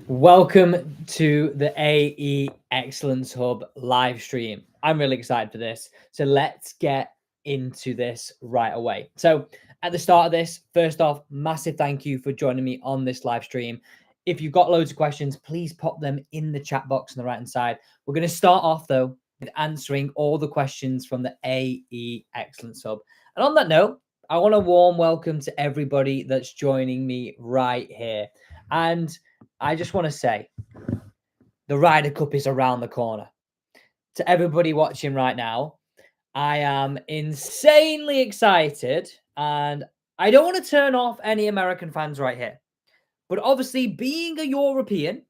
Welcome to the AE Excellence Hub live stream. I'm really excited for this. So let's get into this right away. So at the start of this, first off, massive thank you for joining me on this live stream. If you've got loads of questions, please pop them in the chat box on the right hand side. We're going to start off though with answering all the questions from the AE Excellence Hub. And on that note, I want a warm welcome to everybody that's joining me right here. And I just want to say the Ryder Cup is around the corner. To everybody watching right now, I am insanely excited, and I don't want to turn off any American fans right here. But obviously, being a European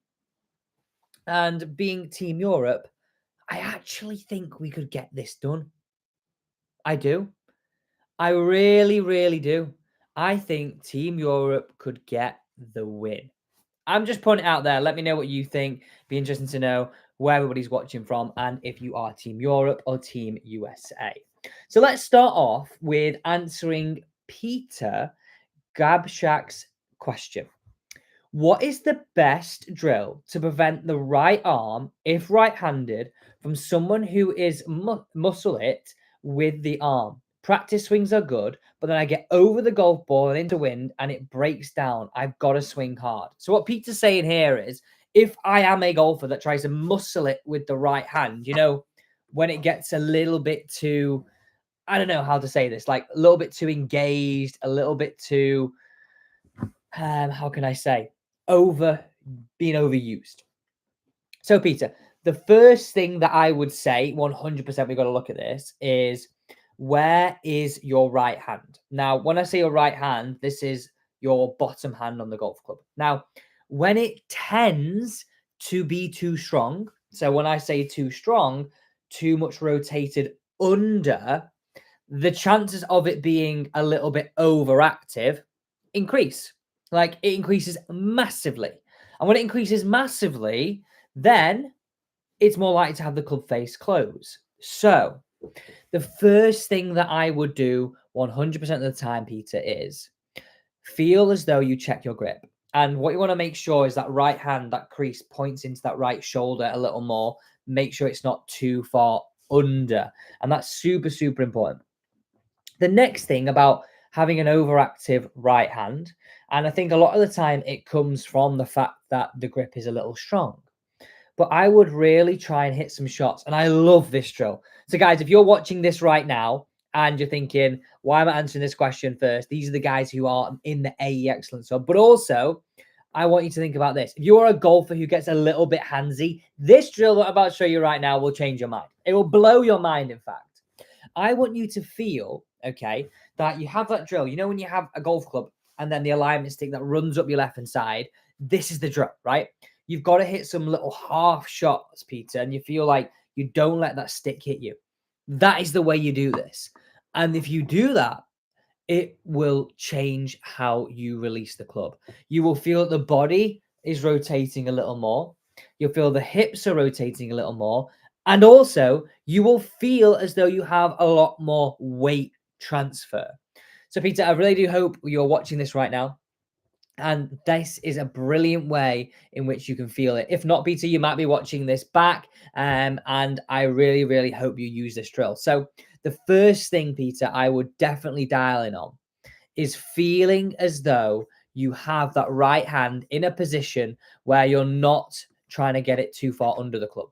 and being Team Europe, I actually think we could get this done. I do. I really, really do. I think Team Europe could get the win. I'm just putting it out there. Let me know what you think. Be interesting to know where everybody's watching from and if you are Team Europe or Team USA. So let's start off with answering Peter Gabshak's question. What is the best drill to prevent the right arm, if right-handed, from someone who is muscle it with the arm? Practice swings are good, but then I get over the golf ball and into wind and it breaks down. I've got to swing hard. So what Peter's saying here is, if I am a golfer that tries to muscle it with the right hand, when it gets a little bit too, I don't know how to say this, like a little bit too engaged, a little bit too, how can I say, being overused. So Peter, the first thing that I would say, 100% we've got to look at this, is where is your right hand? Now, when I say your right hand, this is your bottom hand on the golf club. Now, when it tends to be too strong, so when I say too strong, too much rotated under, the chances of it being a little bit overactive increase. Like, it increases massively. And when it increases massively, then it's more likely to have the club face close. So the first thing that I would do 100% of the time, Peter, is feel as though you check your grip. And what you want to make sure is that right hand, that crease points into that right shoulder a little more. Make sure it's not too far under. And that's super, super important. The next thing about having an overactive right hand, and I think a lot of the time it comes from the fact that the grip is a little strong. But I would really try and hit some shots. And I love this drill. So guys, if you're watching this right now and you're thinking, why am I answering this question first? These are the guys who are in the AE Excellence Hub. But also, I want you to think about this. If you're a golfer who gets a little bit handsy, this drill that I'm about to show you right now will change your mind. It will blow your mind, in fact. I want you to feel, okay, that you have that drill. You know when you have a golf club and then the alignment stick that runs up your left-hand side? This is the drill, right? You've got to hit some little half shots, Peter, and you feel like you don't let that stick hit you. That is the way you do this. And if you do that, it will change how you release the club. You will feel that the body is rotating a little more. You'll feel the hips are rotating a little more. And also, you will feel as though you have a lot more weight transfer. So, Peter, I really do hope you're watching this right now. And this is a brilliant way in which you can feel it. If not, Peter, you might be watching this back. And I really, really hope you use this drill. So the first thing, Peter, I would definitely dial in on is feeling as though you have that right hand in a position where you're not trying to get it too far under the club.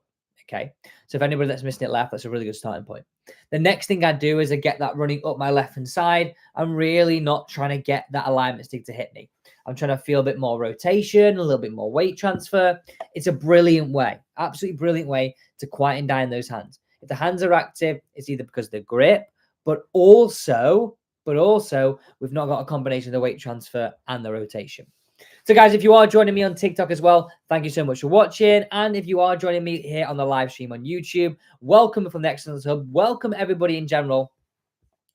Okay. So if anybody that's missing it left, that's a really good starting point. The next thing I do is I get that running up my left hand side. I'm really not trying to get that alignment stick to hit me. I'm trying to feel a bit more rotation, a little bit more weight transfer. It's a brilliant way, absolutely brilliant way to quieten down those hands. If the hands are active, it's either because of the grip, but also we've not got a combination of the weight transfer and the rotation. So guys, if you are joining me on TikTok as well, thank you so much for watching. And if you are joining me here on the live stream on YouTube, welcome from the Excellence Hub. Welcome everybody in general.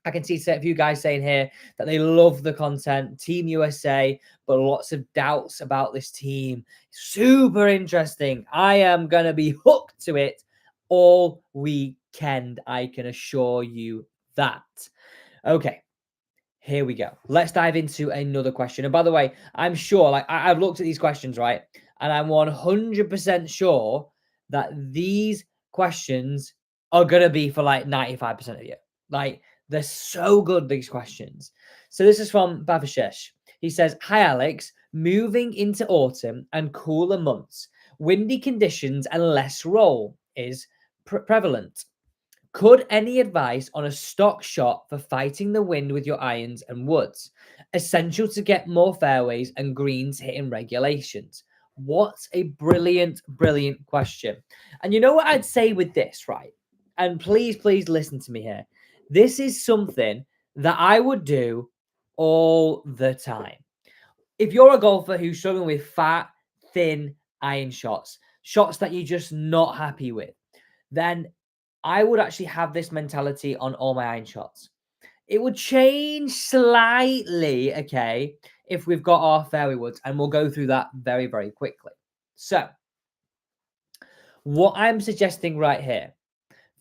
I can see a few guys saying here that they love the content, Team USA, but lots of doubts about this team. Super interesting. I am going to be hooked to it all weekend. I can assure you that. Okay. Here we go. Let's dive into another question. And by the way, I'm sure, like I've looked at these questions, right? And I'm 100% sure that these questions are going to be for like 95% of you. Like they're so good, these questions. So this is from Bavashesh. He says, hi, Alex, moving into autumn and cooler months, windy conditions and less roll is prevalent. Could any advice on a stock shot for fighting the wind with your irons and woods? Essential to get more fairways and greens hitting regulations. What a brilliant, brilliant question. And you know what I'd say with this, right? And please, please listen to me here. This is something that I would do all the time. If you're a golfer who's struggling with fat, thin iron shots, shots that you're just not happy with, then I would actually have this mentality on all my iron shots. It would change slightly, okay, if we've got our fairway woods, and we'll go through that very, very quickly. So, what I'm suggesting right here,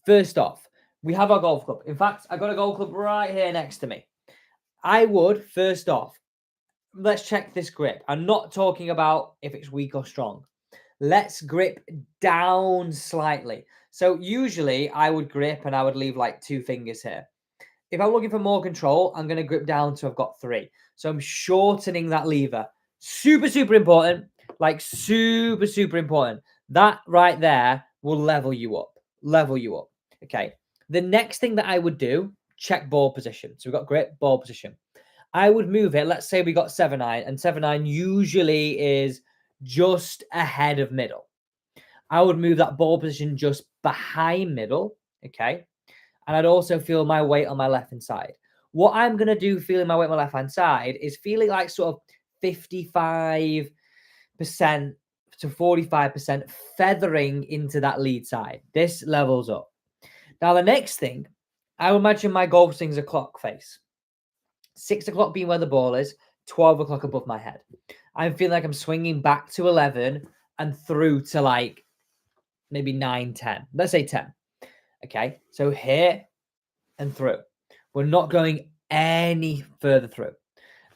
first off, we have our golf club. In fact, I got a golf club right here next to me. I would, first off, let's check this grip. I'm not talking about if it's weak or strong. Let's grip down slightly. So usually I would grip and I would leave like 2 fingers here. If I'm looking for more control, I'm going to grip down to I've got 3. So I'm shortening that lever. Super, super important. Like super, super important. That right there will level you up. Level you up. Okay. The next thing that I would do, check ball position. So we've got grip, ball position. I would move it. Let's say we got 7-iron, and 7-iron usually is just ahead of middle. I would move that ball position just behind middle, okay? And I'd also feel my weight on my left-hand side. What I'm going to do feeling my weight on my left-hand side is feeling like sort of 55% to 45% feathering into that lead side. This levels up. Now, the next thing, I would imagine my golf swing's a clock face. 6 o'clock being where the ball is, 12 o'clock above my head. I'm feeling like I'm swinging back to 11 and through to like maybe 9, 10. Let's say 10. Okay, so here and through. We're not going any further through.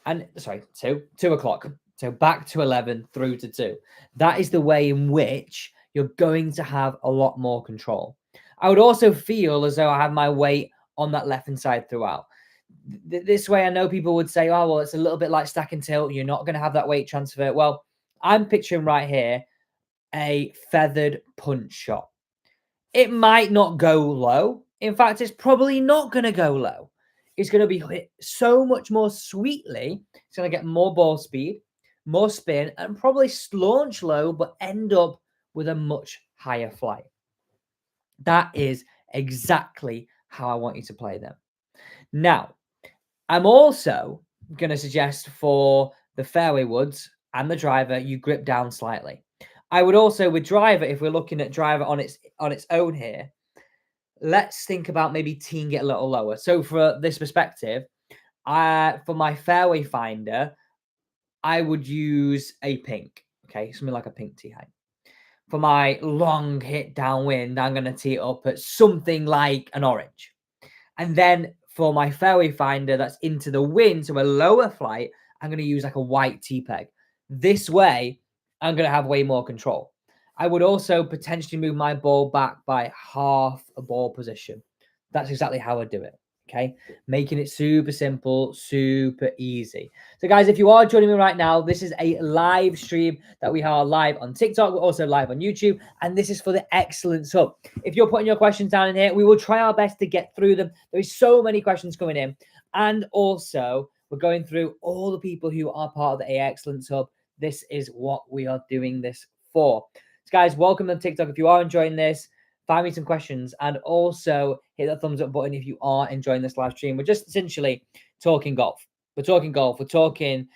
And sorry, 2 o'clock. So back to 11 through to 2. That is the way in which you're going to have a lot more control. I would also feel as though I have my weight on that left-hand side throughout. This way, I know people would say, oh, well, it's a little bit like stack and tilt. You're not going to have that weight transfer. Well, I'm picturing right here a feathered punch shot. It might not go low. In fact, it's probably not going to go low. It's going to be hit so much more sweetly. It's going to get more ball speed, more spin, and probably launch low, but end up with a much higher flight. That is exactly how I want you to play them. Now, I'm also going to suggest for the fairway woods and the driver, you grip down slightly. I would also, with driver, if we're looking at driver on its own here, let's think about maybe teeing it a little lower. So for this perspective, for my fairway finder, I would use a pink, okay? Something like a pink tee height. For my long hit downwind, I'm going to tee it up at something like an orange. And then for my fairway finder that's into the wind, so a lower flight, I'm going to use like a white tee peg. This way, I'm going to have way more control. I would also potentially move my ball back by half a ball position. That's exactly how I do it. Okay, making it super simple, super easy. So guys, if you are joining me right now, this is a live stream that we are live on TikTok. We're also live on YouTube, and this is for the Excellence Hub. If you're putting your questions down in here, we will try our best to get through them. There is so many questions coming in, and also we're going through all the people who are part of the Excellence Hub. This is what we are doing this for. So guys, welcome on TikTok. If you are enjoying this, find me some questions, and also hit that thumbs up button if you are enjoying this live stream. We're just essentially talking golf. We're talking golf. We're talking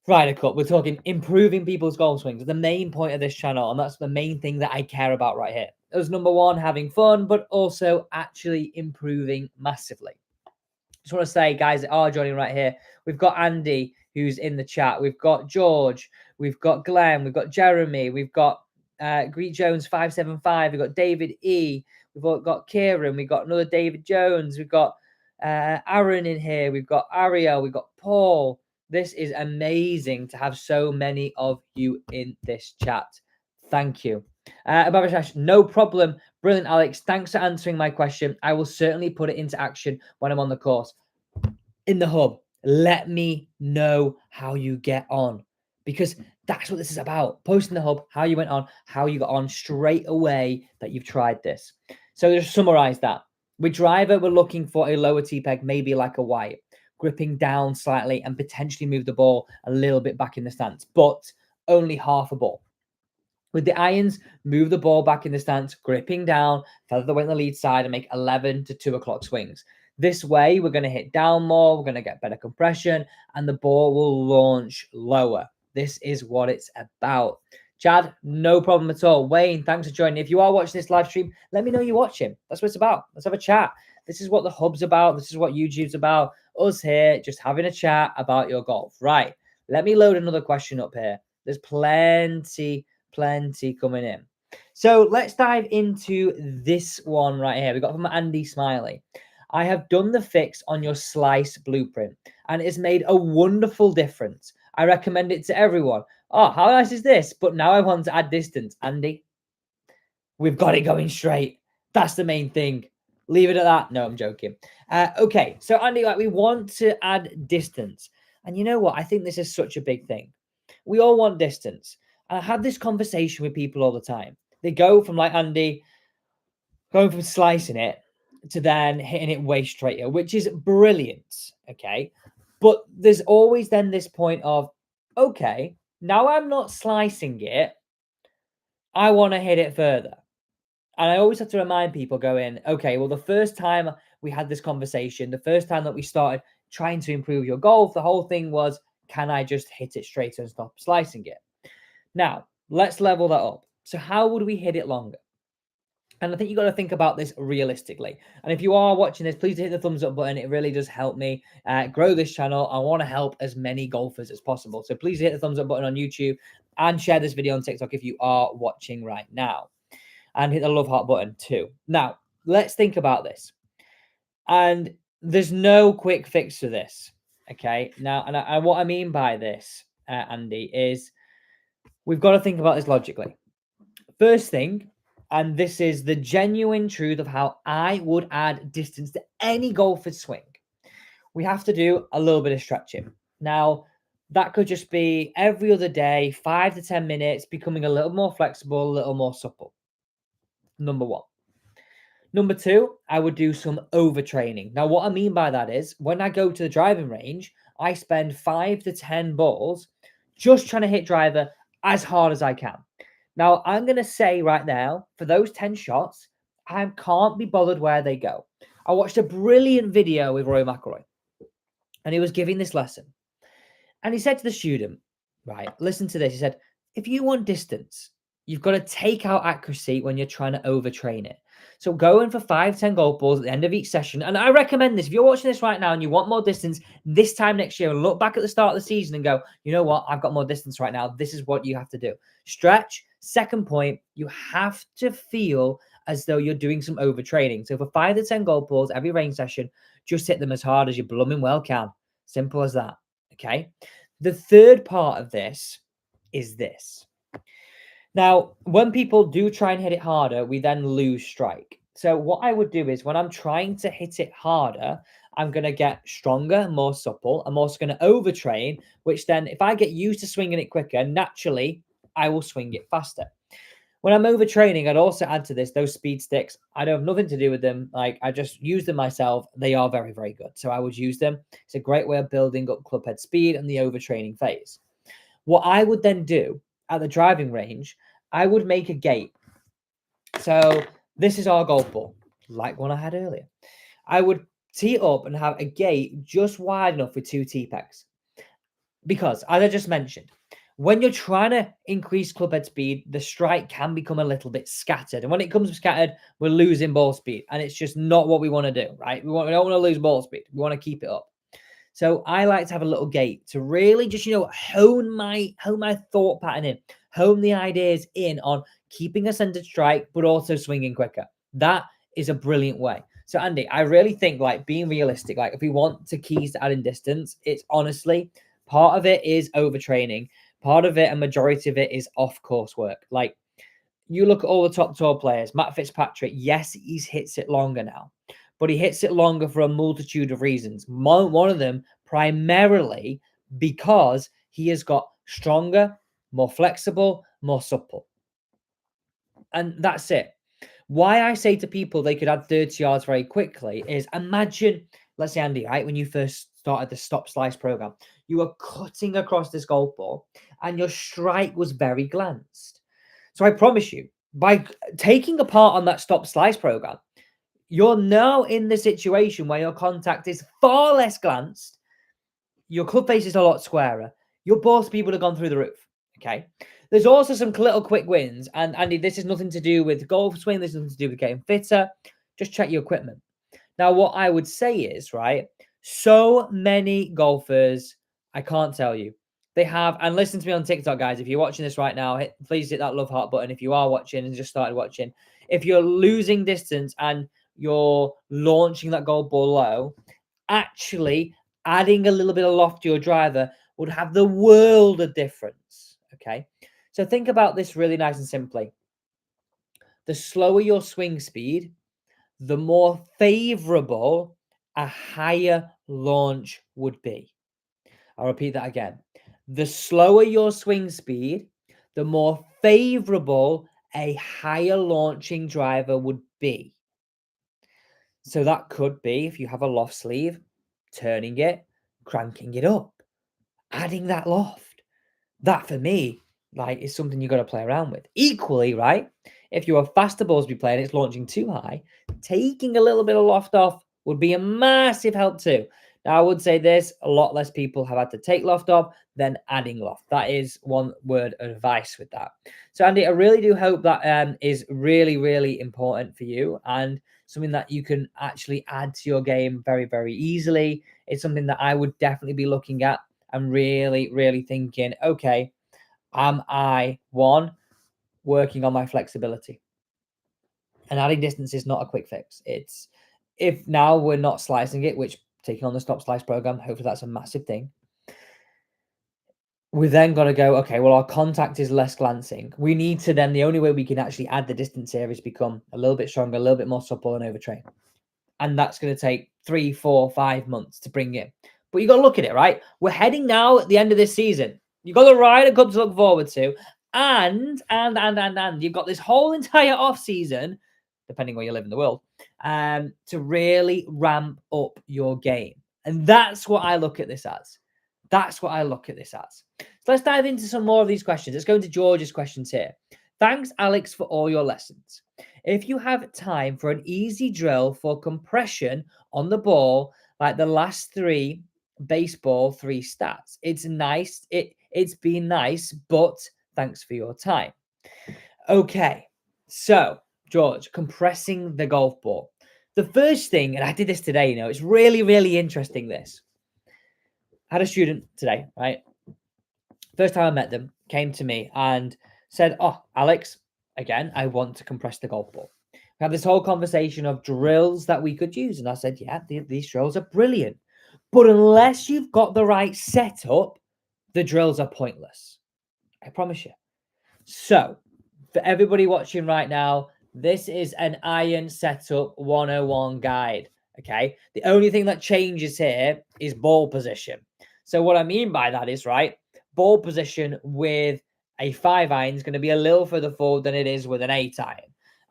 Ryder Cup. We're talking improving people's golf swings. The main point of this channel, and that's the main thing that I care about right here. As number one, having fun, but also actually improving massively. Just want to say, guys that are joining right here, we've got Andy, who's in the chat. We've got George. We've got Glenn. We've got Jeremy. We've got Greet Jones 575. We've got David E. We've got Kieran. We've got another David Jones. We've got Aaron in here. We've got Ariel. We've got Paul. This is amazing to have so many of you in this chat. Thank you. Babashash, no problem. Brilliant, Alex. Thanks for answering my question. I will certainly put it into action when I'm on the course. In the hub, let me know how you get on, because that's what this is about. Post in the hub how you went on, how you got on straight away that you've tried this. So just summarize that. With driver, we're looking for a lower T-peg, maybe like a white, gripping down slightly and potentially move the ball a little bit back in the stance, but only half a ball. With the irons, move the ball back in the stance, gripping down, feather the weight on the lead side, and make 11 to 2 o'clock swings. This way, we're going to hit down more, we're going to get better compression, and the ball will launch lower. This is what it's about. Chad, no problem at all. Wayne, thanks for joining. If you are watching this live stream, let me know you're watching. That's what it's about. Let's have a chat. This is what the hub's about. This is what YouTube's about. Us here, just having a chat about your golf. Right. Let me load another question up here. There's plenty coming in. So let's dive into this one right here. We got from Andy Smiley. I have done the fix on your slice blueprint and it's made a wonderful difference. I recommend it to everyone. Oh, how nice is this? But now I want to add distance. Andy, we've got it going straight. That's the main thing. Leave it at that. No, I'm joking. Okay, so Andy, we want to add distance. And you know what? I think this is such a big thing. We all want distance. And I have this conversation with people all the time. They go from, like Andy, going from slicing it to then hitting it way straighter, which is brilliant, okay? But there's always then this point of, okay, now I'm not slicing it, I want to hit it further. And I always have to remind people going, okay, well, the first time we had this conversation, the first time that we started trying to improve your golf, the whole thing was, can I just hit it straighter and stop slicing it? Now, let's level that up. So how would we hit it longer? And I think you've got to think about this realistically. And if you are watching this, please hit the thumbs up button. It really does help me grow this channel. I want to help as many golfers as possible. So please hit the thumbs up button on YouTube and share this video on TikTok if you are watching right now. And hit the love heart button too. Now, let's think about this. And there's no quick fix to this. Okay. Now, and what I mean by this, Andy, is we've got to think about this logically. First thing, and this is the genuine truth of how I would add distance to any golfer's swing. We have to do a little bit of stretching. Now, that could just be every other day, 5 to 10 minutes, becoming a little more flexible, a little more supple. Number one. Number two, I would do some overtraining. Now, what I mean by that is when I go to the driving range, I spend 5 to 10 balls just trying to hit driver as hard as I can. Now, I'm going to say right now, for those 10 shots, I can't be bothered where they go. I watched a brilliant video with Roy McIlroy, and he was giving this lesson. And he said to the student, right, listen to this. He said, if you want distance, you've got to take out accuracy when you're trying to overtrain it. So go in for 5, 10 golf balls at the end of each session. And I recommend this. If you're watching this right now and you want more distance this time next year, and look back at the start of the season and go, you know what? I've got more distance right now. This is what you have to do. Stretch. Second point, you have to feel as though you're doing some overtraining. So for 5 to 10 golf balls every range session, just hit them as hard as you blooming well can. Simple as that. Okay. The third part of this is this. Now, when people do try and hit it harder, we then lose strike. So what I would do is when I'm trying to hit it harder, I'm going to get stronger, more supple. I'm also going to overtrain, which then if I get used to swinging it quicker, naturally, I will swing it faster. When I'm overtraining, I'd also add to this, those speed sticks. I don't have nothing to do with them. Like I just use them myself. They are very, very good. So I would use them. It's a great way of building up club head speed and the overtraining phase. What I would then do at the driving range, I would make a gate. So this is our golf ball, like one I had earlier. I would tee it up and have a gate just wide enough with 2 T-pegs. Because, as I just mentioned, when you're trying to increase club head speed, the strike can become a little bit scattered. And when it comes scattered, we're losing ball speed. And it's just not what we want to do, right? We don't want to lose ball speed. We want to keep it up. So I like to have a little gate to really just, hone my thought pattern in, hone the ideas in on keeping a centered strike, but also swinging quicker. That is a brilliant way. So Andy, I really think like being realistic, like if we want to keys to adding distance, it's honestly part of it is overtraining. Part of it, a majority of it is off course work. Like you look at all the top tour players, Matt Fitzpatrick, yes, he's hits it longer now, but he hits it longer for a multitude of reasons. One of them primarily because he has got stronger, more flexible, more supple. And that's it. Why I say to people they could add 30 yards very quickly is imagine, let's say, Andy, right, when you first started the stop slice program, you were cutting across this golf ball and your strike was very glanced. So I promise you, by taking a part on that stop slice program, you're now in the situation where your contact is far less glanced, your club face is a lot squarer, your ball speed would have gone through the roof. Okay. There's also some little quick wins. And Andy, this is nothing to do with golf swing. This is nothing to do with getting fitter. Just check your equipment. Now, what I would say is, right, so many golfers, I can't tell you, they have, and listen to me on TikTok, guys. If you're watching this right now, please hit that love heart button. If you are watching and just started watching, if you're losing distance and you're launching that golf ball low, actually adding a little bit of loft to your driver would have the world of difference. Okay. So think about this really nice and simply. The slower your swing speed, the more favorable a higher launch would be. I'll repeat that again. The slower your swing speed, the more favorable a higher launching driver would be. So that could be, if you have a loft sleeve, turning it, cranking it up, adding that loft. That for me, like, is something you've got to play around with. Equally, right? If you're a faster balls be playing, it's launching too high, taking a little bit of loft off would be a massive help too. Now, I would say this, a lot less people have had to take loft off than adding loft. That is one word of advice with that. So, Andy, I really do hope that is really, really important for you and something that you can actually add to your game very, very easily. It's something that I would definitely be looking at and really, really thinking, okay, am I, one, working on my flexibility? And adding distance is not a quick fix. It's, if now we're not slicing it, which taking on the stop slice program, hopefully that's a massive thing. We then got to go, okay, well, our contact is less glancing. We need to then, the only way we can actually add the distance here is become a little bit stronger, a little bit more supple and overtrain. And that's going to take 3, 4, 5 months to bring in. But you got to look at it, right? We're heading now at the end of this season. You've got the Ryder Cup to look forward to. And you've got this whole entire off season, depending where you live in the world, to really ramp up your game. And that's what I look at this as. That's what I look at this as. So let's dive into some more of these questions. Let's go into George's questions here. Thanks, Alex, for all your lessons. If you have time for an easy drill for compression on the ball, like the last 3 baseball 3 stats, it's nice. It's been nice, but thanks for your time. Okay, so George, compressing the golf ball. The first thing, and I did this today, you know, it's really, really interesting. This, I had a student today, right? First time I met them, came to me and said, "Oh, Alex, again, I want to compress the golf ball." We had this whole conversation of drills that we could use. And I said, yeah, these drills are brilliant. But unless you've got the right setup, the drills are pointless. I promise you. So for everybody watching right now, this is an iron setup 101 guide. Okay. The only thing that changes here is ball position. So what I mean by that is, right, ball position with a 5 iron is going to be a little further forward than it is with an 8 iron.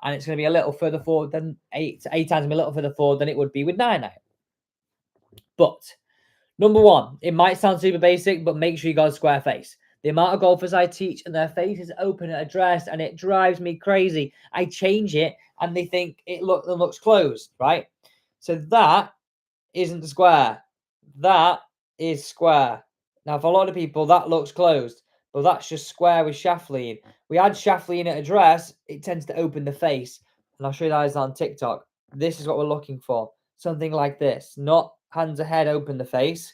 And it's going to be a little further forward than 8 irons, a little further forward than it would be with 9 iron. But number one, it might sound super basic, but make sure you got a square face. The amount of golfers I teach and their face is open at address, and it drives me crazy. I change it and they think it looks closed, right? So that isn't the square. That is square. Now, for a lot of people, that looks closed, but that's just square with shaft lean. We add shaft lean at address, it tends to open the face. And I'll show you guys on TikTok. This is what we're looking for. Something like this. Not hands ahead, open the face.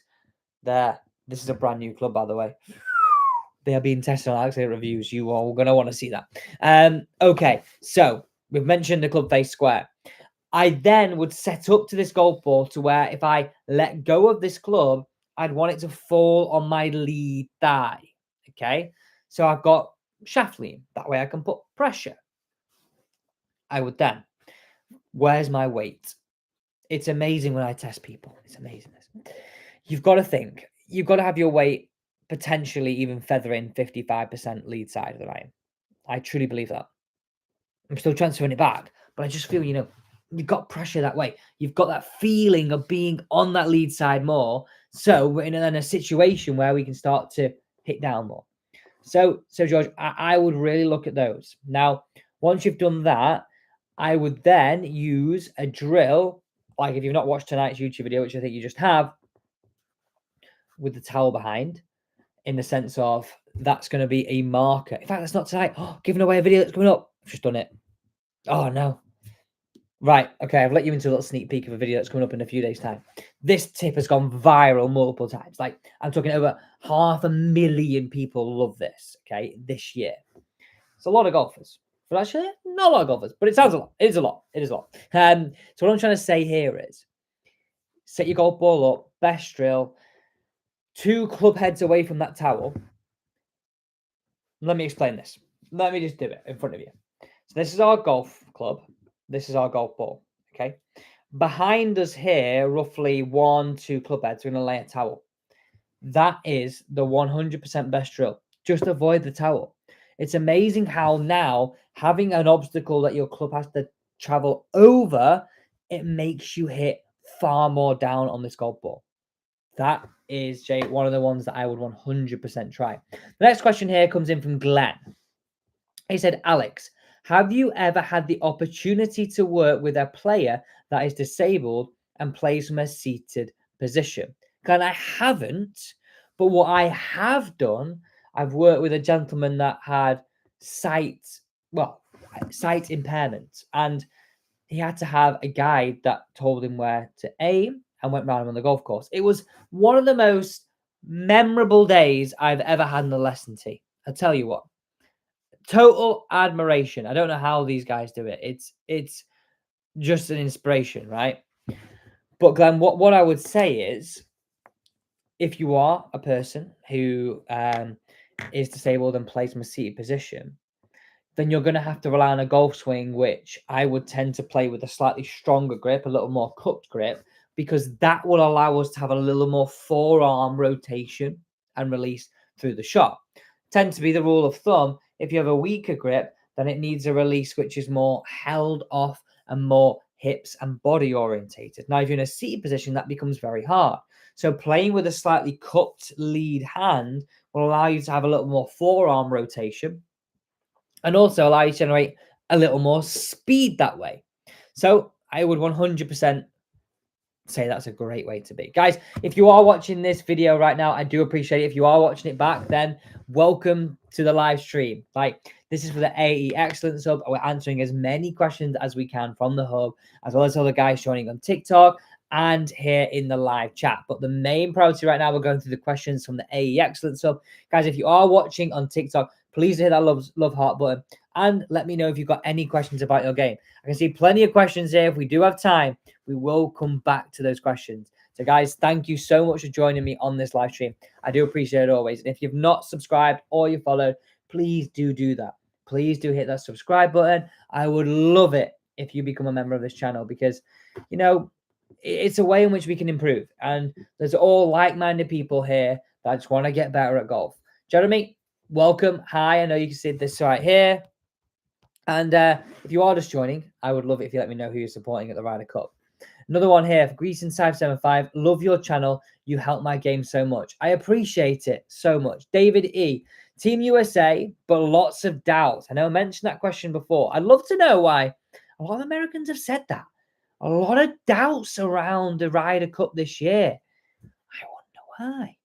There. This is a brand new club, by the way. They are being tested on Alex reviews. You are going to want to see that. Okay, so we've mentioned the club face square. I then would set up to this golf ball to where if I let go of this club, I'd want it to fall on my lead thigh. Okay. So I've got shaft lean. That way I can put pressure. I would then, where's my weight? It's amazing when I test people. It's amazing. You've got to think, you've got to have your weight potentially even feathering 55% lead side of the line. I truly believe that. I'm still transferring it back, but I just feel, you've got pressure that way. You've got that feeling of being on that lead side more. So we're in a situation where we can start to hit down more. So George, I would really look at those. Now, once you've done that, I would then use a drill, like if you've not watched tonight's YouTube video, which I think you just have, with the towel behind, in the sense of that's going to be a marker. In fact, that's not tonight. Oh, giving away a video that's coming up. I've just done it. Oh, no. Right. Okay. I've let you into a little sneak peek of a video that's coming up in a few days' time. This tip has gone viral multiple times. Like, I'm talking over 500,000 people love this. Okay. This year. It's a lot of golfers. But actually, not a lot of golfers. But it sounds a lot. It is a lot. It is a lot. So what I'm trying to say here is set your golf ball up. Best drill. 2 club heads away from that towel. Let me explain this. Let me just do it in front of you. So this is our golf club. This is our golf ball. Okay. Behind us here, roughly 1-2 club heads, we're going to lay a towel. That is the 100% best drill. Just avoid the towel. It's amazing how now having an obstacle that your club has to travel over, it makes you hit far more down on this golf ball. That is, Jay, one of the ones that I would 100% try. The next question here comes in from Glenn. He said, Alex, have you ever had the opportunity to work with a player that is disabled and plays from a seated position? Glenn, I haven't, but what I have done, I've worked with a gentleman that had sight impairment, and he had to have a guide that told him where to aim and went round him on the golf course. It was one of the most memorable days I've ever had in a lesson tee. I'll tell you what. Total admiration. I don't know how these guys do it. It's just an inspiration, right? But Glenn, what I would say is, if you are a person who is disabled and plays from a seated position, then you're going to have to rely on a golf swing, which I would tend to play with a slightly stronger grip, a little more cupped grip, because that will allow us to have a little more forearm rotation and release through the shot. Tends to be the rule of thumb. If you have a weaker grip, then it needs a release which is more held off and more hips and body orientated. Now, if you're in a seated position, that becomes very hard. So playing with a slightly cupped lead hand will allow you to have a little more forearm rotation and also allow you to generate a little more speed that way. So I would 100% say that's a great way to be. Guys, if you are watching this video right now, I do appreciate it. If you are watching it back, then welcome to the live stream. Like, this is for the AE Excellence Hub. We're answering as many questions as we can from the hub, as well as other guys joining on TikTok and here in the live chat. But the main priority right now, we're going through the questions from the AE Excellence Hub. Guys, if you are watching on TikTok, please hit that love heart button and let me know if you've got any questions about your game. I can see plenty of questions here. If we do have time, we will come back to those questions. So guys, thank you so much for joining me on this live stream. I do appreciate it always. And if you've not subscribed or you followed, please do that. Please do hit that subscribe button. I would love it if you become a member of this channel, because, you know, it's a way in which we can improve. And there's all like-minded people here that just want to get better at golf. Jeremy, welcome. Hi, I know you can see this right here. And if you are just joining, I would love it if you let me know who you're supporting at the Ryder Cup. Another one here, Greason575. Love your channel. You help my game so much. I appreciate it so much. David E. Team USA, but lots of doubts. I know I mentioned that question before. I'd love to know why a lot of Americans have said that. A lot of doubts around the Ryder Cup this year. I wonder why.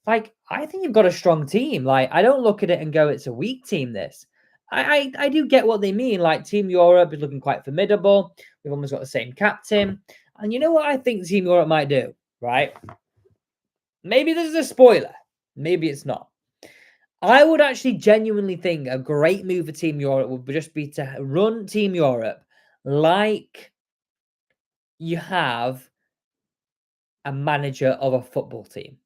Like, I think you've got a strong team. Like, I don't look at it and go, it's a weak team, this. I do get what they mean. Like, Team Europe is looking quite formidable. We've almost got the same captain. And you know what I think Team Europe might do, right? Maybe this is a spoiler. Maybe it's not. I would actually genuinely think a great move for Team Europe would just be to run Team Europe like you have a manager of a football team.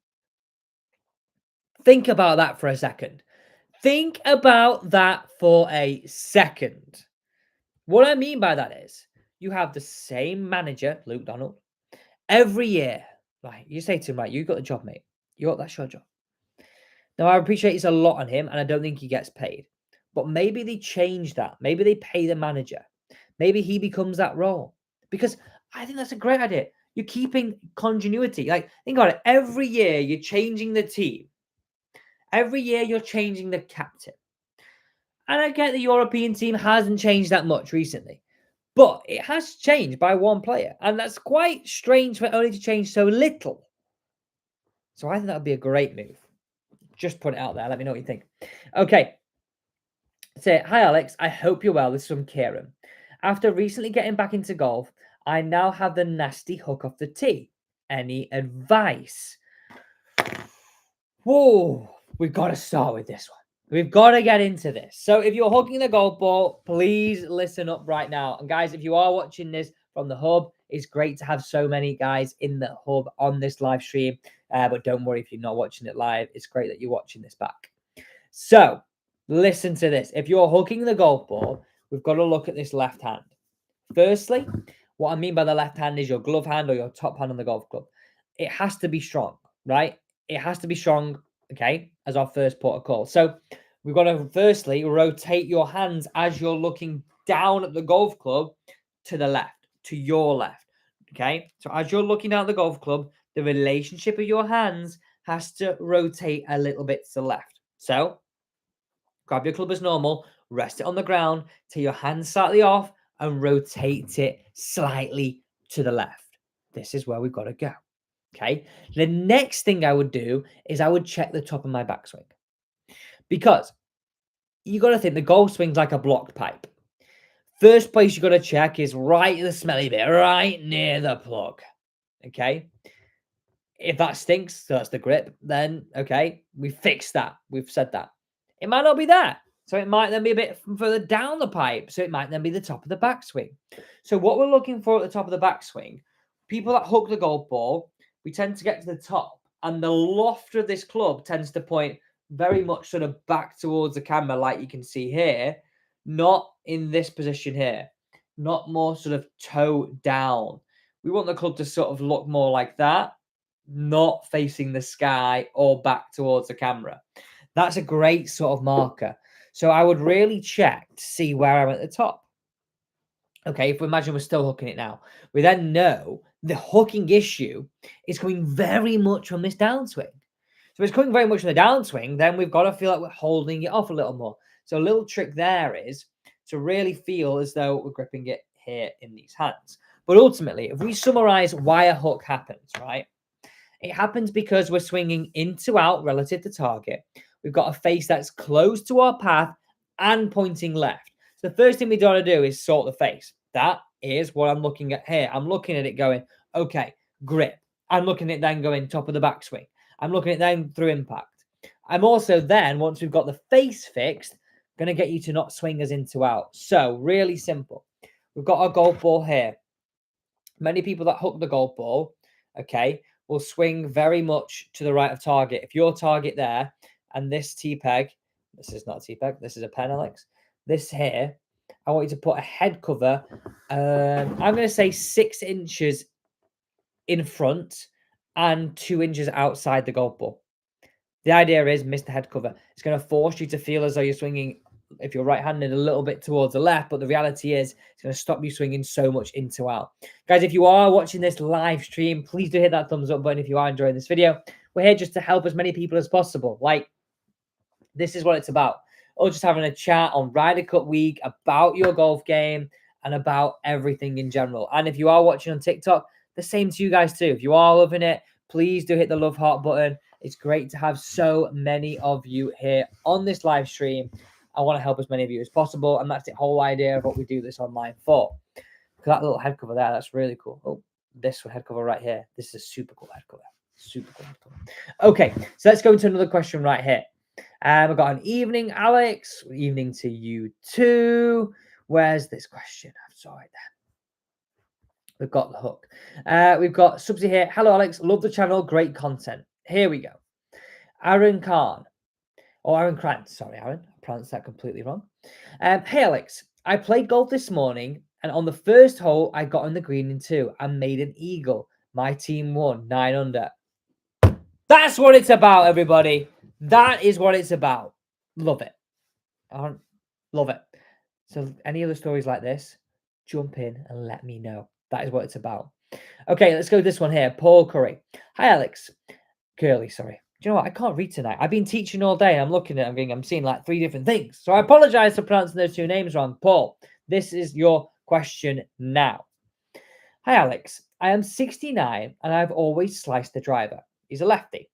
Think about that for a second. Think about that for a second. What I mean by that is you have the same manager, Luke Donald, every year. Right? You say to him, right, you got the job, mate. That's your job. Now, I appreciate it's a lot on him, and I don't think he gets paid. But maybe they change that. Maybe they pay the manager. Maybe he becomes that role. Because I think that's a great idea. You're keeping continuity. Like, think about it. Every year, you're changing the team. Every year, you're changing the captain. And I get the European team hasn't changed that much recently. But it has changed by one player. And that's quite strange for it only to change so little. So I think that would be a great move. Just put it out there. Let me know what you think. Okay. Say, hi, Alex. I hope you're well. This is from Kieran. After recently getting back into golf, I now have the nasty hook off the tee. Any advice? Whoa, we've got to start with this one. We've got to get into this. So if you're hooking the golf ball, please listen up right now. And guys, if you are watching this from the hub, it's great to have so many guys in the hub on this live stream. But don't worry if you're not watching it live. It's great that you're watching this back. So listen to this. If you're hooking the golf ball, we've got to look at this left hand. Firstly, what I mean by the left hand is your glove hand or your top hand on the golf club. It has to be strong, right? It has to be strong, okay, as our first port of call. So we've got to firstly rotate your hands as you're looking down at the golf club to the left, to your left, okay? So as you're looking down at the golf club, the relationship of your hands has to rotate a little bit to the left. So grab your club as normal, rest it on the ground, take your hands slightly off and rotate it slightly to the left. This is where we've got to go. Okay. The next thing I would do is I would check the top of my backswing because you got to think the golf swing's like a blocked pipe. First place you got to check is right in the smelly bit, right near the plug. Okay. If that stinks, so that's the grip, then okay, we fixed that. We've said that. It might not be there. So it might then be a bit further down the pipe. So it might then be the top of the backswing. So what we're looking for at the top of the backswing, people that hook the golf ball, we tend to get to the top. And the loft of this club tends to point very much sort of back towards the camera, like you can see here, not in this position here, not more sort of toe down. We want the club to sort of look more like that, not facing the sky or back towards the camera. That's a great sort of marker. So I would really check to see where I'm at the top. Okay, if we imagine we're still hooking it now, we then know the hooking issue is coming very much from this downswing. So if it's coming very much from the downswing, then we've got to feel like we're holding it off a little more. So a little trick there is to really feel as though we're gripping it here in these hands. But ultimately, if we summarize why a hook happens, right? It happens because we're swinging in to out relative to target. We've got a face that's close to our path and pointing left. So the first thing we got to do is sort the face. That is what I'm looking at here. I'm looking at it going, okay, grip. I'm looking at it then going top of the backswing. I'm looking at it then through impact. I'm also then, once we've got the face fixed, going to get you to not swing us into out. So really simple. We've got our golf ball here. Many people that hook the golf ball, okay, will swing very much to the right of target. If your target there and this T-peg, this is not a T-peg, this is a pen, Alex. This here, I want you to put a head cover, I'm going to say 6 inches in front and 2 inches outside the golf ball. The idea is miss the head cover. It's going to force you to feel as though you're swinging, if you're right-handed, a little bit towards the left, but the reality is it's going to stop you swinging so much into out. Guys, if you are watching this live stream, please do hit that thumbs up button if you are enjoying this video. We're here just to help as many people as possible. Like, this is what it's about. Or just having a chat on Ryder Cup week about your golf game and about everything in general. And if you are watching on TikTok, the same to you guys too. If you are loving it, please do hit the love heart button. It's great to have so many of you here on this live stream. I want to help as many of you as possible. And that's the whole idea of what we do this online for. Look at that little head cover there. That's really cool. Oh, this head cover right here. This is a super cool head cover. Super cool head cover. Okay, so let's go into another question right here. I've got an evening, Alex. Evening to you too. Where's this question? I'm sorry. We've got the hook. We've got Subsy here. Hello, Alex. Love the channel. Great content. Here we go. Aaron Khan. Or Aaron Krantz. Sorry, Aaron. I pronounced that completely wrong. Hey, Alex. I played golf this morning, and on the first hole, I got on the green in 2 and made an eagle. My team won 9 under. That's what it's about, everybody. That is what it's about. Love it. Love it. So any other stories like this, jump in and let me know. That is what it's about. Okay, let's go with this one here. Paul Curry. Hi, Alex. Curly, sorry. Do you know what? I can't read tonight. I've been teaching all day. I'm looking at it. I'm seeing like 3 different things. So I apologize for pronouncing those 2 names wrong. Paul, this is your question now. Hi, Alex. I am 69 and I've always sliced the driver. He's a lefty.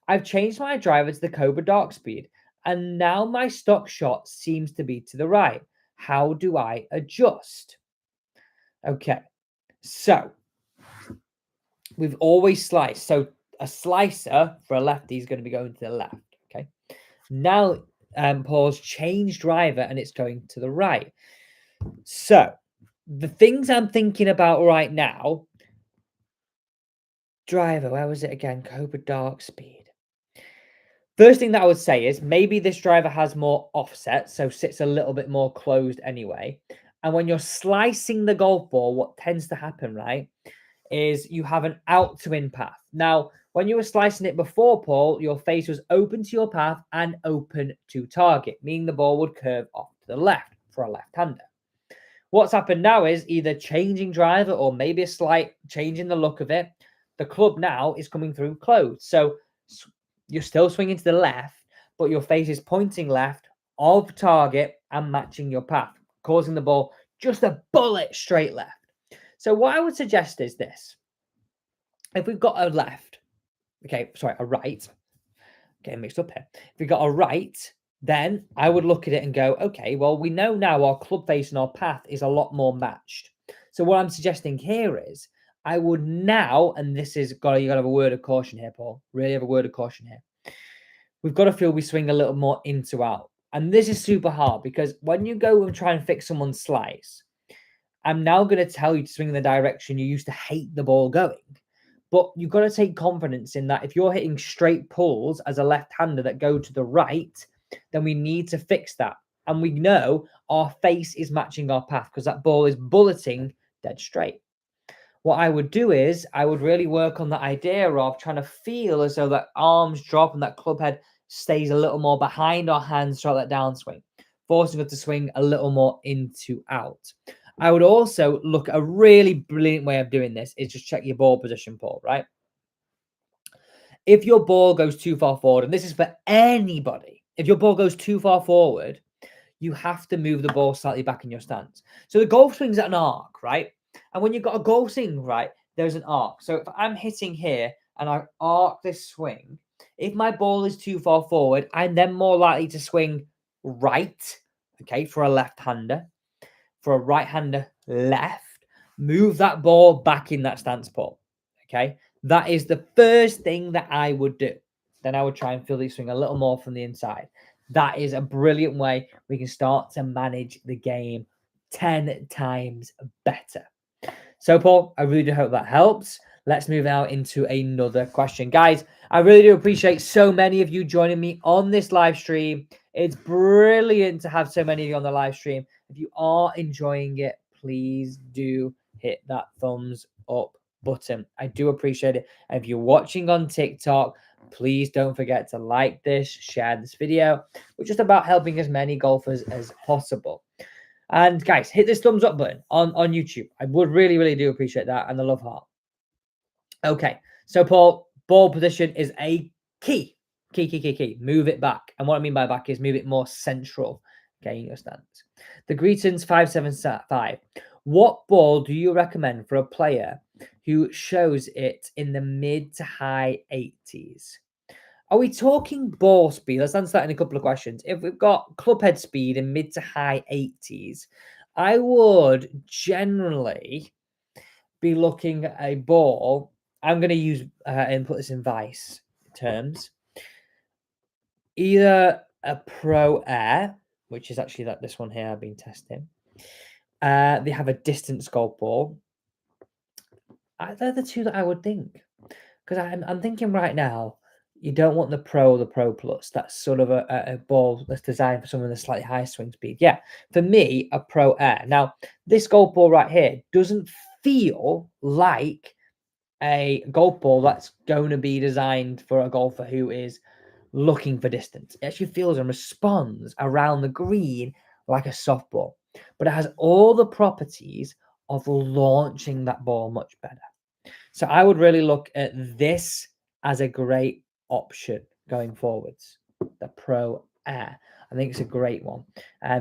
I've changed my driver to the Cobra Dark Speed, and now my stock shot seems to be to the right. How do I adjust? Okay, so we've always sliced. So a slicer for a lefty is going to be going to the left. Okay, now Paul's changed driver and it's going to the right. So the things I'm thinking about right now, driver, where was it again? Cobra Dark Speed. First thing that I would say is maybe this driver has more offset, so sits a little bit more closed anyway. And when you're slicing the golf ball, what tends to happen, right, is you have an out to in path. Now, when you were slicing it before, Paul, your face was open to your path and open to target, meaning the ball would curve off to the left for a left-hander. What's happened now is either changing driver or maybe a slight change in the look of it. The club now is coming through closed. So you're still swinging to the left, but your face is pointing left of target and matching your path, causing the ball just a bullet straight left. So what I would suggest is this. If we've got a left, a right, getting mixed up here. If we've got a right, then I would look at it and go, okay, well, we know now our club face and our path is a lot more matched. So what I'm suggesting here is I would now, and this is you got to have a word of caution here, Paul. Really have a word of caution here. We've got to feel we swing a little more into out. And this is super hard because when you go and try and fix someone's slice, I'm now going to tell you to swing in the direction you used to hate the ball going. But you've got to take confidence in that if you're hitting straight pulls as a left-hander that go to the right, then we need to fix that. And we know our face is matching our path because that ball is bulleting dead straight. What I would do is I would really work on the idea of trying to feel as though that arms drop and that club head stays a little more behind our hands throughout that downswing, forcing us to swing a little more into out. I would also look at a really brilliant way of doing this is just check your ball position, Paul, right? If your ball goes too far forward, and this is for anybody, if your ball goes too far forward, you have to move the ball slightly back in your stance. So the golf swing's at an arc, right? And when you've got a golf swing, right, there's an arc. So if I'm hitting here and I arc this swing, if my ball is too far forward, I'm then more likely to swing right, okay, for a left-hander. For a right-hander, left. Move that ball back in that stance, Paul, okay? That is the first thing that I would do. Then I would try and feel the swing a little more from the inside. That is a brilliant way we can start to manage the game 10 times better. So, Paul, I really do hope that helps. Let's move now into another question. Guys, I really do appreciate so many of you joining me on this live stream. It's brilliant to have so many of you on the live stream. If you are enjoying it, please do hit that thumbs up button. I do appreciate it. And if you're watching on TikTok, please don't forget to like this, share this video. We're just about helping as many golfers as possible. And guys, hit this thumbs up button on YouTube. I would really, really do appreciate that. And the love heart. Okay. So, Paul, ball position is a key. Key. Move it back. And what I mean by back is move it more central. Okay, in your stance. The Greetings 575. What ball do you recommend for a player who shows it in the mid to high 80s? Are we talking ball speed? Let's answer that in a couple of questions. If we've got club head speed in mid to high 80s, I would generally be looking at a ball. I'm going to use and put this in vice terms. Either a Pro Air, which is actually this one here I've been testing. They have a distance golf ball. They're the two that I would think. Because I'm thinking right now, you don't want the Pro or the Pro Plus. That's sort of a ball that's designed for someone with a slightly higher swing speed. Yeah, for me, a Pro Air. Now, this golf ball right here doesn't feel like a golf ball that's going to be designed for a golfer who is looking for distance. It actually feels and responds around the green like a softball, but it has all the properties of launching that ball much better. So I would really look at this as a great option going forwards. The Pro Air. I think it's a great one.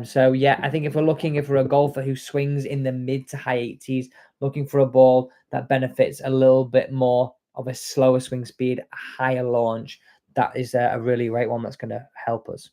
So yeah, I think if we're a golfer who swings in the mid to high 80s, looking for a ball that benefits a little bit more of a slower swing speed, a higher launch, that is a really great one that's going to help us.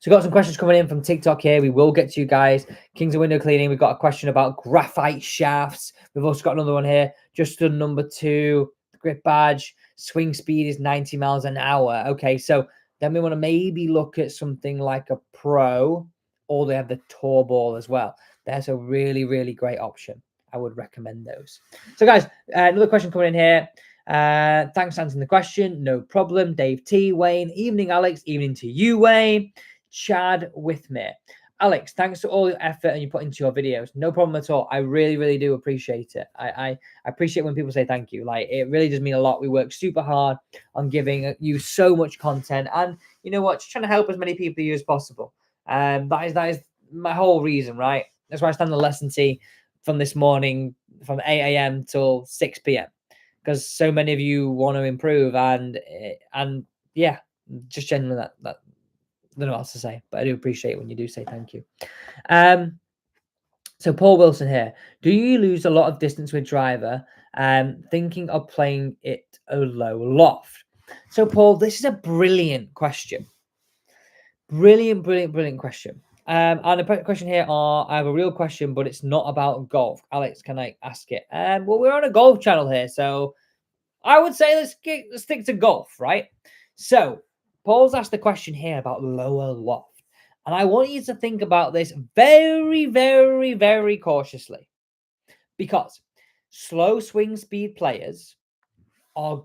So we've got some questions coming in from TikTok here. We will get to you guys. Kings of Window Cleaning. We've got a question about graphite shafts. We've also got another one here. Just done number 2. Grip badge. Swing speed is 90 miles an hour. Okay, so then we want to maybe look at something like a Pro, or they have the Tour ball as well. That's a really, really great option. I would recommend those. So guys, another question coming in here. Thanks for answering the question. No problem. Dave T. Wayne. Evening, Alex. Evening to you, Wayne. Chad with me. Alex, thanks for all your effort and you put into your videos. No problem at all. I really, really do appreciate it. I appreciate when people say thank you. Like, it really does mean a lot. We work super hard on giving you so much content, and you know what? Just trying to help as many people as possible. That is my whole reason, right? That's why I stand the lesson tee from this morning from 8 a.m. till 6 p.m. because so many of you want to improve, and yeah, just genuinely that I don't know what else to say, but I do appreciate when you do say thank you. So Paul Wilson here. Do you lose a lot of distance with driver? Thinking of playing it a low loft. So Paul, this is a brilliant question. Brilliant question. And the question here I have a real question, but it's not about golf. Alex, can I ask it? Well, we're on a golf channel here, so I would say let's stick to golf, right? So Paul's asked a question here about lower loft, and I want you to think about this very, very, very cautiously, because slow swing speed players are,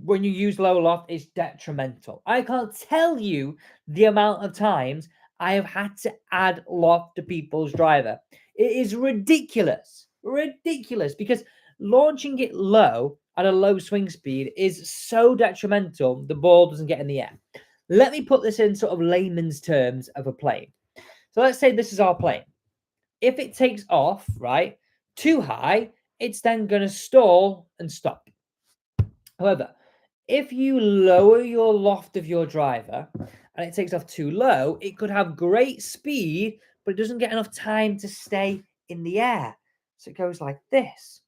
when you use low loft, it's detrimental. I can't tell you the amount of times I have had to add loft to people's driver. It is ridiculous, because launching it low at a low swing speed is so detrimental, the ball doesn't get in the air. Let me put this in sort of layman's terms of a plane. So let's say this is our plane. If it takes off, right, too high, it's then going to stall and stop. However, if you lower your loft of your driver and it takes off too low, it could have great speed, but it doesn't get enough time to stay in the air. So it goes like this.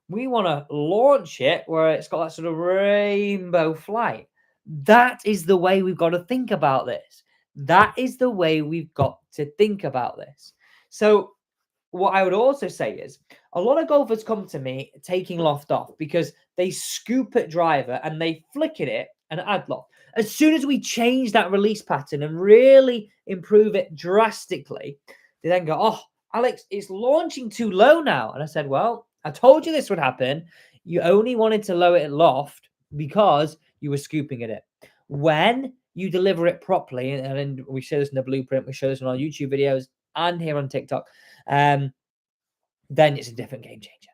We want to launch it where it's got that sort of rainbow flight. That is the way we've got to think about this. That is the way we've got to think about this. So what I would also say is a lot of golfers come to me taking loft off because they scoop at driver and they flick at it and add loft. As soon as we change that release pattern and really improve it drastically, they then go, oh, Alex, it's launching too low now. And I said, well, I told you this would happen. You only wanted to lower it loft because you were scooping at it. When you deliver it properly, and we show this in the blueprint, we show this in our YouTube videos and here on TikTok, then it's a different game changer.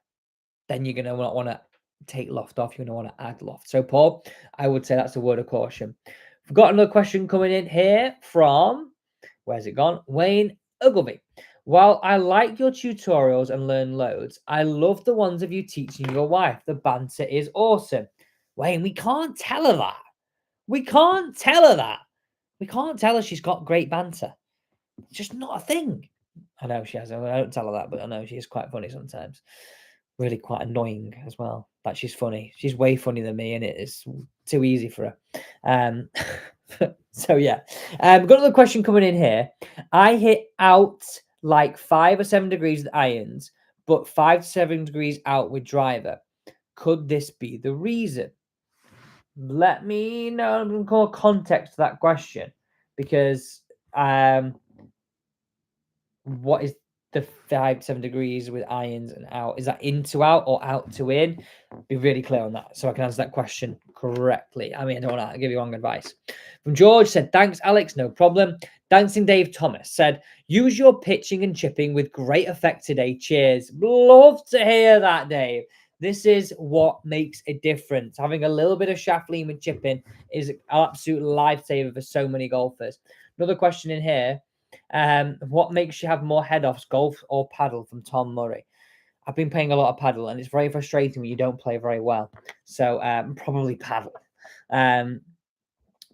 Then you're going to want to take loft off. You're going to want to add loft. So, Paul, I would say that's a word of caution. We've got another question coming in here from, where's it gone? Wayne Ogilvy. While I like your tutorials and learn loads, I love the ones of you teaching your wife. The banter is awesome. Wayne, we can't tell her that. We can't tell her that. We can't tell her she's got great banter. It's just not a thing. I know she has. I don't tell her that, but I know she is quite funny sometimes. Really quite annoying as well. Like, she's funny. She's way funnier than me, and it is too easy for her. So yeah. Got another question coming in here. I hit out like 5 or 7 degrees with irons, but 5 to 7 degrees out with driver. Could this be the reason? Let me know. I'm going to call context to that question, because what is the 5-7 degrees with irons and out? Is that in to out or out to in? Be really clear on that so I can answer that question correctly. I mean, I don't want to give you wrong advice. From George said, thanks, Alex, no problem. Dancing Dave Thomas said, use your pitching and chipping with great effect today. Cheers. Love to hear that, Dave. This is what makes a difference. Having a little bit of shaft lean with chipping is an absolute lifesaver for so many golfers. Another question in here. What makes you have more head-offs, golf or paddle? From Tom Murray. I've been playing a lot of paddle, and it's very frustrating when you don't play very well. So probably paddle.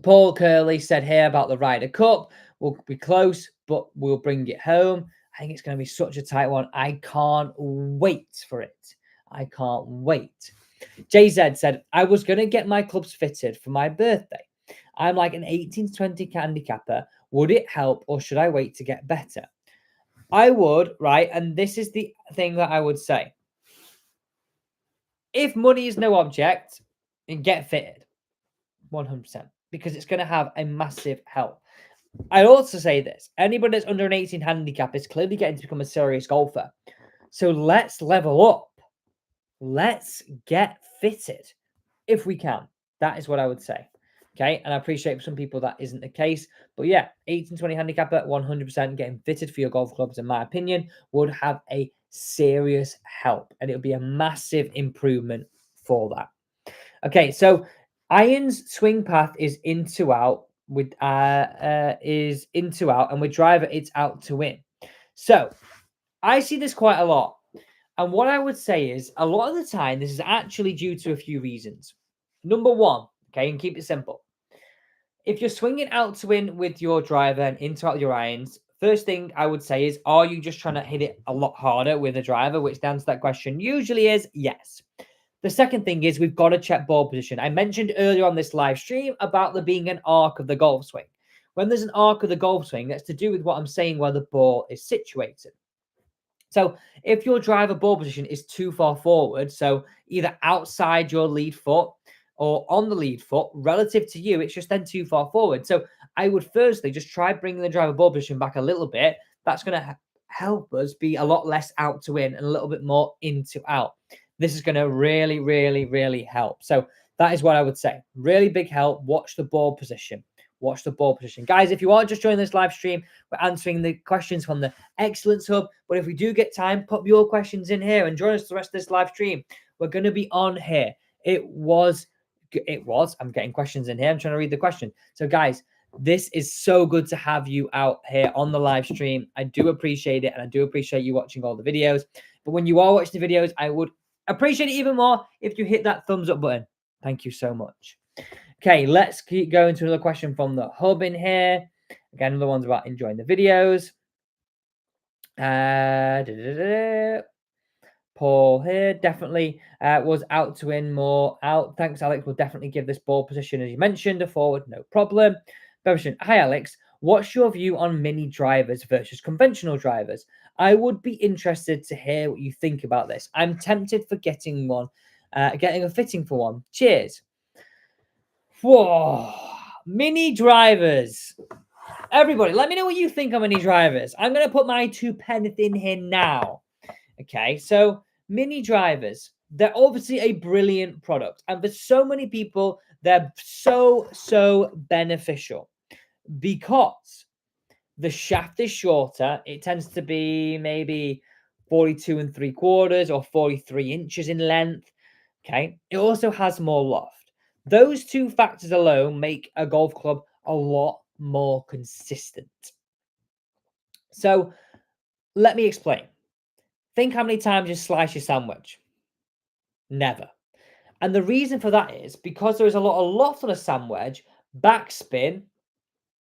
Paul Curley said here about the Ryder Cup. We'll be close, but we'll bring it home. I think it's going to be such a tight one. I can't wait for it. I can't wait. JZ said, I was going to get my clubs fitted for my birthday. I'm like an 18 to 20 handicapper. Would it help or should I wait to get better? I would, right? And this is the thing that I would say. If money is no object, get fitted 100% because it's going to have a massive help. I'd also say this. Anybody that's under an 18 handicap is clearly getting to become a serious golfer. So let's level up. Let's get fitted if we can. That is what I would say. Okay. And I appreciate for some people that isn't the case. But yeah, 18-20 handicapper, 100% getting fitted for your golf clubs, in my opinion, would have a serious help. And it would be a massive improvement for that. Okay. So irons swing path is in to out with is in to out, and with driver it's out to in. So I see this quite a lot. And what I would say is a lot of the time, this is actually due to a few reasons. Number one, okay, and keep it simple. If you're swinging out to in with your driver and into out your irons, first thing I would say is, are you just trying to hit it a lot harder with a driver? Which to answer that question usually is yes. The second thing is we've got to check ball position. I mentioned earlier on this live stream about there being an arc of the golf swing. When there's an arc of the golf swing, that's to do with what I'm saying where the ball is situated. So if your driver ball position is too far forward, so either outside your lead foot or on the lead foot, relative to you, it's just then too far forward. So I would firstly just try bringing the driver ball position back a little bit. That's going to help us be a lot less out to in and a little bit more in to out. This is going to really, really, really help. So that is what I would say. Really big help. Watch the ball position. Watch the ball position. Guys, if you are just joining this live stream, we're answering the questions from the Excellence Hub. But if we do get time, pop your questions in here and join us for the rest of this live stream. We're going to be on here. It was. I'm getting questions in here. I'm trying to read the question. So, guys, this is so good to have you out here on the live stream. I do appreciate it, and I do appreciate you watching all the videos. But when you are watching the videos, I would appreciate it even more if you hit that thumbs up button. Thank you so much. Okay, let's keep going to another question from the hub in here. Again, another one's about enjoying the videos. Paul here definitely was out to win more out. Thanks, Alex. We'll definitely give this ball position, as you mentioned, a forward, no problem. Hi, Alex. What's your view on mini drivers versus conventional drivers? I would be interested to hear what you think about this. I'm tempted for getting one, getting a fitting for one. Cheers. Whoa, mini drivers. Everybody, let me know what you think on mini drivers. I'm going to put my 2 pence in here now. Okay, so mini drivers, they're obviously a brilliant product. And for so many people, they're so beneficial because the shaft is shorter. It tends to be maybe 42 3/4 or 43 inches in length. Okay, it also has more loft. Those two factors alone make a golf club a lot more consistent. So let me explain. Think how many times you slice your sandwich. Never. And the reason for that is because there is a lot of loft on a sandwich, backspin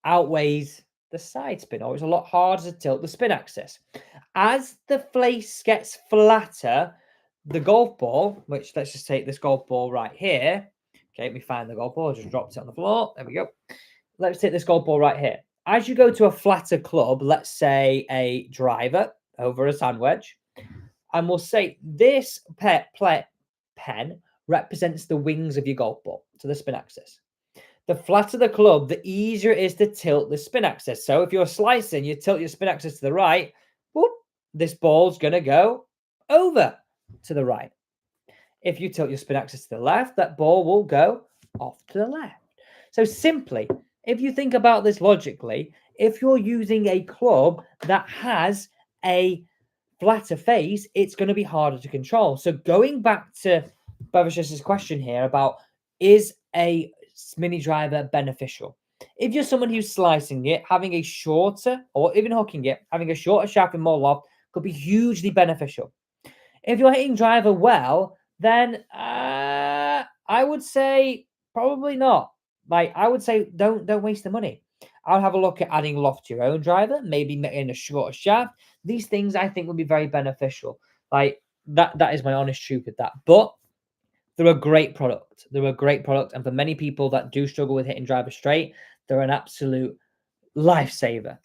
outweighs the side spin, or it's a lot harder to tilt the spin axis. As the face gets flatter, the golf ball, which let's just take this golf ball right here. Okay, let me find the golf ball. I just dropped it on the floor. There we go. Let's take this golf ball right here. As you go to a flatter club, let's say a driver over a sandwich, and we'll say this pen represents the wings of your golf ball, so the spin axis. The flatter the club, the easier it is to tilt the spin axis. So if you're slicing, you tilt your spin axis to the right, whoop, this ball's going to go over to the right. If you tilt your spin axis to the left, that ball will go off to the left. So simply, if you think about this logically, if you're using a club that has a flatter face, it's going to be harder to control. So going back to Bavash's question here about, is a mini driver beneficial? If you're someone who's slicing it, having a shorter, or even hooking it, having a shorter shaft and more loft could be hugely beneficial. If you're hitting driver well, then I would say probably not. Like, I would say don't waste the money. I would have a look at adding loft to your own driver, maybe in a shorter shaft. These things I think would be very beneficial. Like, that is my honest truth with that. But they're a great product. They're a great product. And for many people that do struggle with hitting driver straight, they're an absolute lifesaver.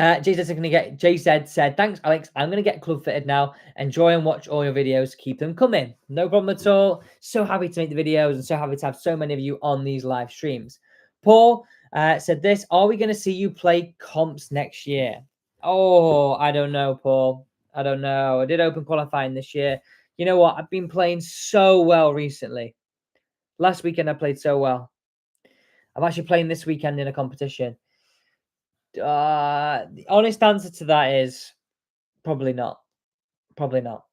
JZ said, thanks, Alex. I'm going to get club fitted now. Enjoy and watch all your videos. Keep them coming. No problem at all. So happy to make the videos and so happy to have so many of you on these live streams. Paul said this, are we going to see you play comps next year? Oh, I don't know, Paul. I don't know. I did open qualifying this year. You know what? I've been playing so well recently. Last weekend, I played so well. I'm actually playing this weekend in a competition. The honest answer to that is probably not. Probably not.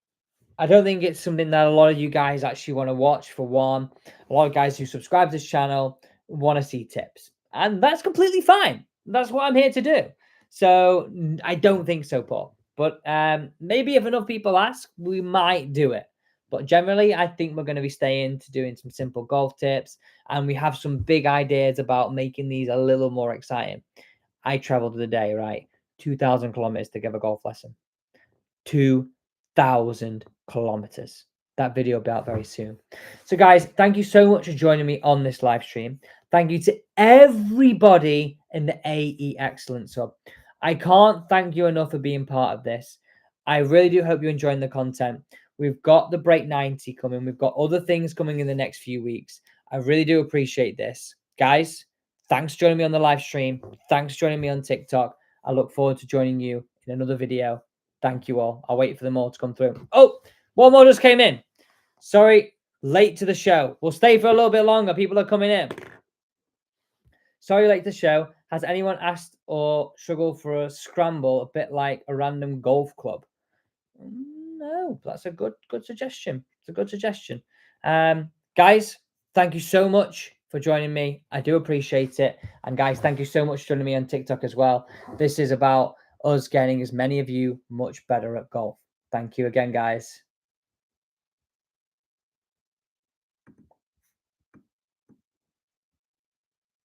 I don't think it's something that a lot of you guys actually want to watch. For one, a lot of guys who subscribe to this channel want to see tips, and that's completely fine. That's what I'm here to do. So I don't think so, Paul. But maybe if enough people ask, we might do it. But generally, I think we're going to be staying to doing some simple golf tips, and we have some big ideas about making these a little more exciting. I traveled the day, right? 2,000 kilometers to give a golf lesson. 2,000 kilometers. That video will be out very soon. So, guys, thank you so much for joining me on this live stream. Thank you to everybody in the AE Excellence Hub. I can't thank you enough for being part of this. I really do hope you're enjoying the content. We've got the Break 90 coming. We've got other things coming in the next few weeks. I really do appreciate this. Guys, thanks for joining me on the live stream. Thanks for joining me on TikTok. I look forward to joining you in another video. Thank you all. I'll wait for them all to come through. Oh, one more just came in. Sorry, late to the show. We'll stay for a little bit longer. People are coming in. Sorry, late to the show. Has anyone asked or struggled for a scramble a bit like a random golf club? No, that's a good suggestion. It's a good suggestion. Guys, thank you so much for joining me. I do appreciate it. And guys, thank you so much for joining me on TikTok as well. This is about us getting as many of you much better at golf. Thank you again, guys.